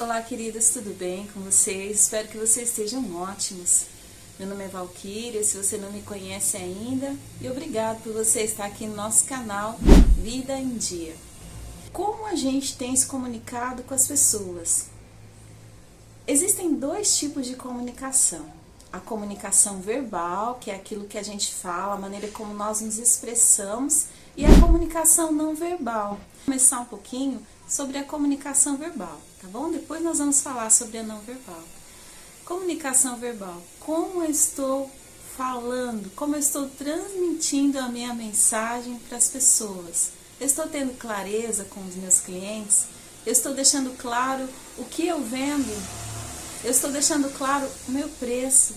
Olá, queridas, tudo bem com vocês? Espero que vocês estejam ótimos. Meu nome é Valquíria, se você não me conhece ainda, e obrigado por você estar aqui no nosso canal Vida em Dia. Como a gente tem se comunicado com as pessoas? Existem dois tipos de comunicação. A comunicação verbal, que é aquilo que a gente fala, a maneira como nós nos expressamos, e a comunicação não verbal. Vou começar um pouquinho sobre a comunicação verbal, tá bom? Depois nós vamos falar sobre a não verbal. Comunicação verbal, como eu estou falando, como eu estou transmitindo a minha mensagem para as pessoas. Eu estou tendo clareza com os meus clientes, eu estou deixando claro o que eu vendo, eu estou deixando claro o meu preço,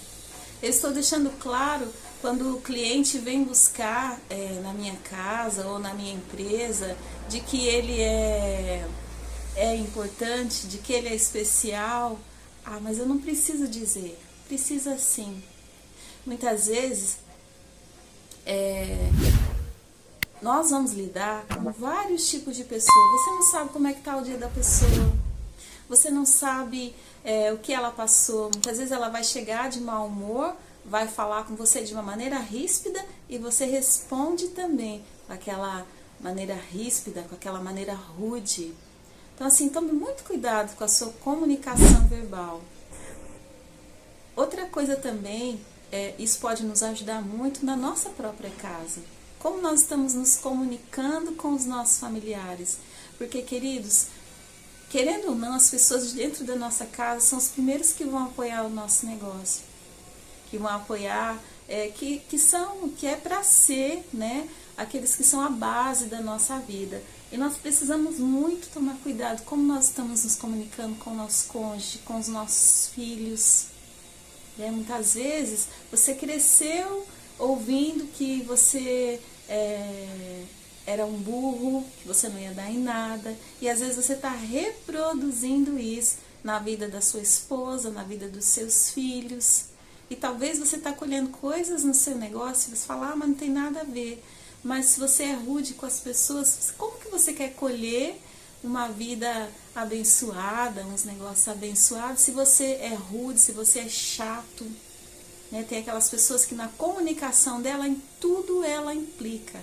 eu estou deixando claro quando o cliente vem buscar na minha casa ou na minha empresa, de que ele é importante, de que ele é especial. Ah, mas eu não preciso dizer, precisa sim. Muitas vezes nós vamos lidar com vários tipos de pessoas. Você não sabe como é que está o dia da pessoa, você não sabe o que ela passou. Muitas vezes ela vai chegar de mau humor, vai falar com você de uma maneira ríspida e você responde também com aquela maneira ríspida, com aquela maneira rude. Então assim, tome muito cuidado com a sua comunicação verbal. Outra coisa também, isso pode nos ajudar muito na nossa própria casa. Como nós estamos nos comunicando com os nossos familiares. Porque, queridos, querendo ou não, as pessoas de dentro da nossa casa são os primeiros que vão apoiar o nosso negócio. Que vão apoiar, que é para ser, né, aqueles que são a base da nossa vida. E nós precisamos muito tomar cuidado como nós estamos nos comunicando com o nosso cônjuge, com os nossos filhos. Muitas vezes você cresceu ouvindo que você era um burro, que você não ia dar em nada, e às vezes você está reproduzindo isso na vida da sua esposa, na vida dos seus filhos. E talvez você está colhendo coisas no seu negócio e você fala, mas não tem nada a ver. Mas se você é rude com as pessoas, como que você quer colher uma vida abençoada, uns negócios abençoados, se você é rude, se você é chato? Tem aquelas pessoas que na comunicação dela, em tudo ela implica.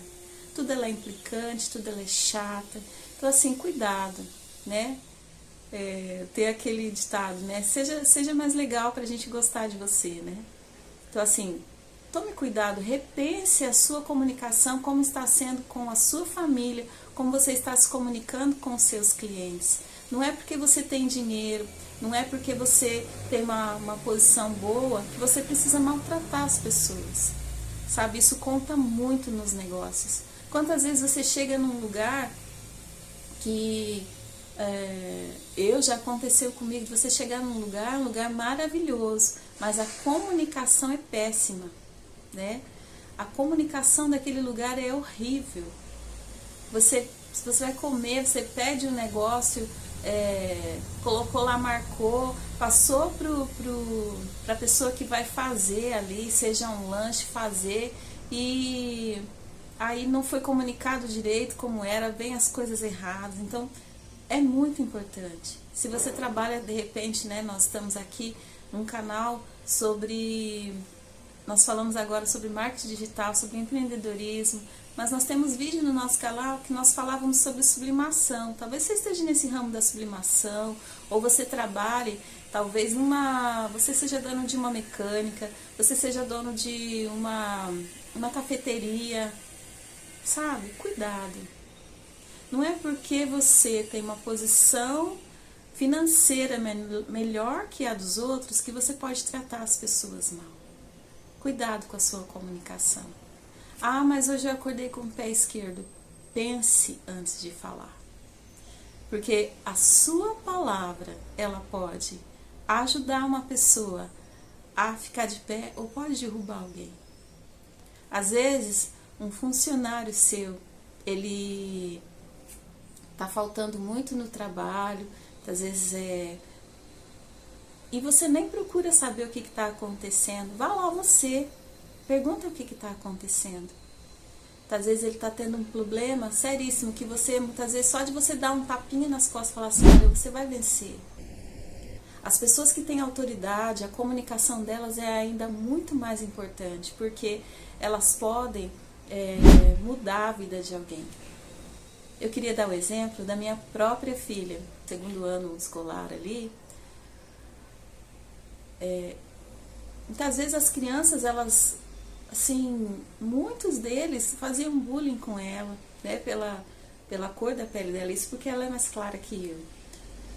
Tudo ela é implicante, tudo ela é chata. Então assim, cuidado, né? Ter aquele ditado, né? Seja mais legal pra gente gostar de você, né? Então assim, tome cuidado, repense a sua comunicação, como está sendo com a sua família, como você está se comunicando com os seus clientes. Não é porque você tem dinheiro, não é porque você tem uma posição boa que você precisa maltratar as pessoas. Sabe, isso conta muito nos negócios. Quantas vezes você chega num lugar que... já aconteceu comigo, de você chegar num lugar, um lugar maravilhoso, mas a comunicação é péssima, né? A comunicação daquele lugar é horrível. Se você vai comer, você pede um negócio, colocou lá, marcou, passou para a pessoa que vai fazer ali, seja um lanche, fazer, e aí não foi comunicado direito como era, vem as coisas erradas. Então é muito importante. Se você trabalha, de repente, né, nós estamos aqui num canal nós falamos agora sobre marketing digital, sobre empreendedorismo, mas nós temos vídeo no nosso canal que nós falávamos sobre sublimação. Talvez você esteja nesse ramo da sublimação, ou você trabalhe, talvez você seja dono de uma mecânica, você seja dono de uma cafeteria, sabe? Cuidado. Não é porque você tem uma posição financeira melhor que a dos outros que você pode tratar as pessoas mal. Cuidado com a sua comunicação. Ah, mas hoje eu acordei com o pé esquerdo. Pense antes de falar. Porque a sua palavra, ela pode ajudar uma pessoa a ficar de pé ou pode derrubar alguém. Às vezes, um funcionário seu, ele tá faltando muito no trabalho, às vezes e você nem procura saber o que está acontecendo. Vá lá você, pergunta o que está acontecendo. Às vezes ele está tendo um problema seríssimo que você, muitas vezes, só de você dar um tapinha nas costas e falar assim, olha, você vai vencer. As pessoas que têm autoridade, a comunicação delas é ainda muito mais importante, porque elas podem mudar a vida de alguém. Eu queria dar o exemplo da minha própria filha, segundo ano escolar ali. Muitas vezes as crianças, elas, assim, muitos deles faziam bullying com ela, né, pela cor da pele dela, isso porque ela é mais clara que eu,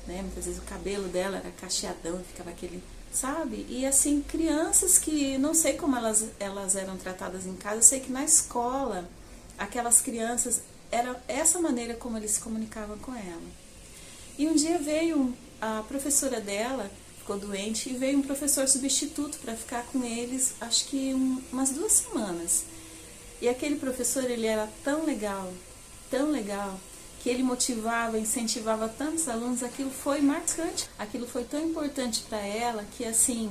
né, muitas vezes o cabelo dela era cacheadão, ficava aquele, sabe, e assim, crianças que, não sei como elas eram tratadas em casa, eu sei que na escola, aquelas crianças, era essa maneira como eles se comunicavam com ela. E um dia veio a professora dela, ficou doente, e veio um professor substituto para ficar com eles, acho que umas 2 semanas. E aquele professor, ele era tão legal, que ele motivava, incentivava tantos alunos, aquilo foi marcante, aquilo foi tão importante para ela, que assim,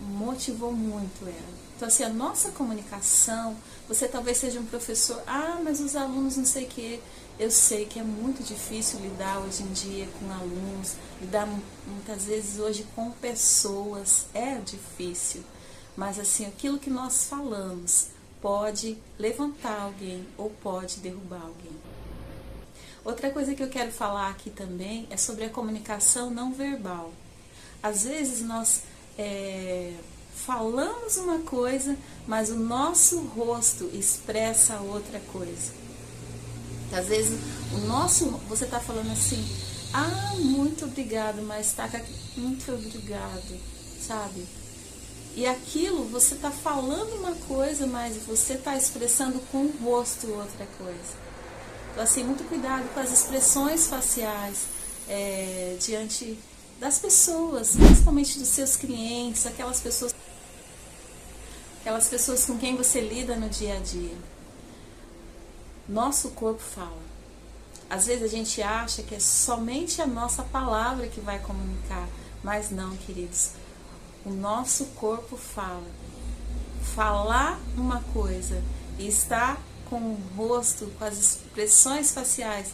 motivou muito ela. Então assim, a nossa comunicação, você talvez seja um professor, mas os alunos não sei o que, eu sei que é muito difícil lidar hoje em dia com alunos, lidar muitas vezes hoje com pessoas, é difícil, mas assim, aquilo que nós falamos pode levantar alguém ou pode derrubar alguém. Outra coisa que eu quero falar aqui também é sobre a comunicação não verbal. Às vezes nós falamos uma coisa, mas o nosso rosto expressa outra coisa. Às vezes você está falando assim, muito obrigado, mas está muito obrigado, sabe? E aquilo, você está falando uma coisa, mas você está expressando com o rosto outra coisa. Então assim, muito cuidado com as expressões faciais diante das pessoas, principalmente dos seus clientes, aquelas pessoas com quem você lida no dia a dia. Nosso corpo fala. Às vezes a gente acha que é somente a nossa palavra que vai comunicar, mas não, queridos. O nosso corpo fala. Falar uma coisa e estar com o rosto, com as expressões faciais,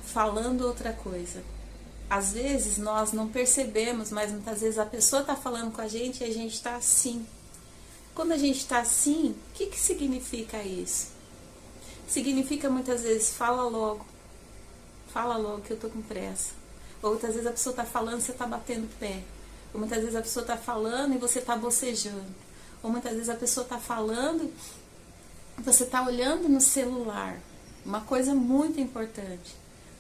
falando outra coisa. Às vezes nós não percebemos, mas muitas vezes a pessoa está falando com a gente e a gente está assim. Quando a gente está assim, o que significa isso? Significa muitas vezes, fala logo que eu tô com pressa. Ou muitas vezes a pessoa está falando e você está batendo o pé. Ou muitas vezes a pessoa está falando e você está bocejando. Ou muitas vezes a pessoa está falando e você está olhando no celular. Uma coisa muito importante,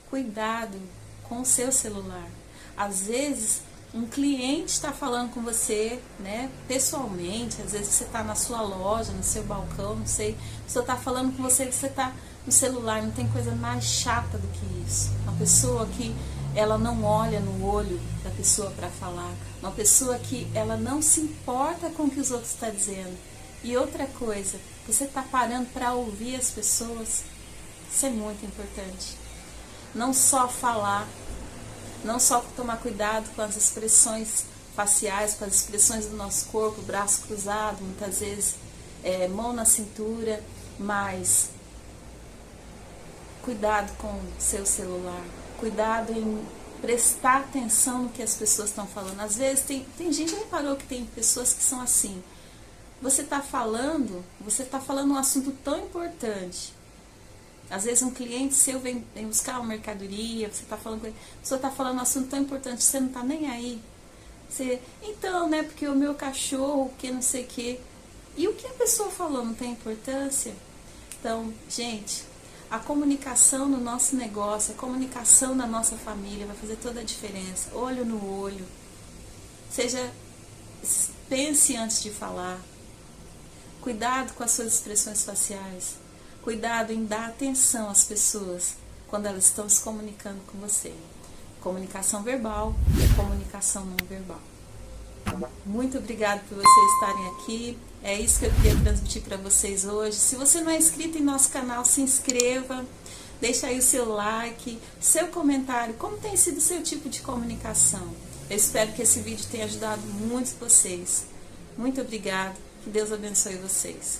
cuidado com o seu celular. Às vezes um cliente está falando com você, né, pessoalmente, às vezes você está na sua loja, no seu balcão, não sei, a pessoa está falando com você, você está no celular, não tem coisa mais chata do que isso. Uma pessoa que ela não olha no olho da pessoa para falar, uma pessoa que ela não se importa com o que os outros estão dizendo. E outra coisa, você está parando para ouvir as pessoas, isso é muito importante. Não só falar, não só tomar cuidado com as expressões faciais, com as expressões do nosso corpo, braço cruzado, muitas vezes mão na cintura, mas cuidado com o seu celular, cuidado em prestar atenção no que as pessoas estão falando. Às vezes tem gente que reparou que tem pessoas que são assim, você está falando um assunto tão importante. Às vezes um cliente seu vem buscar uma mercadoria, você está falando com ele, a pessoa está falando um assunto tão importante, você não está nem aí. Então, né, porque o meu cachorro, que não sei o quê. E o que a pessoa falou não tem importância? Então, gente, a comunicação no nosso negócio, a comunicação na nossa família vai fazer toda a diferença. Olho no olho. Pense antes de falar. Cuidado com as suas expressões faciais. Cuidado em dar atenção às pessoas quando elas estão se comunicando com você. Comunicação verbal e comunicação não verbal. Muito obrigada por vocês estarem aqui. É isso que eu queria transmitir para vocês hoje. Se você não é inscrito em nosso canal, se inscreva. Deixa aí o seu like, seu comentário. Como tem sido o seu tipo de comunicação? Eu espero que esse vídeo tenha ajudado muitos de vocês. Muito obrigada. Que Deus abençoe vocês.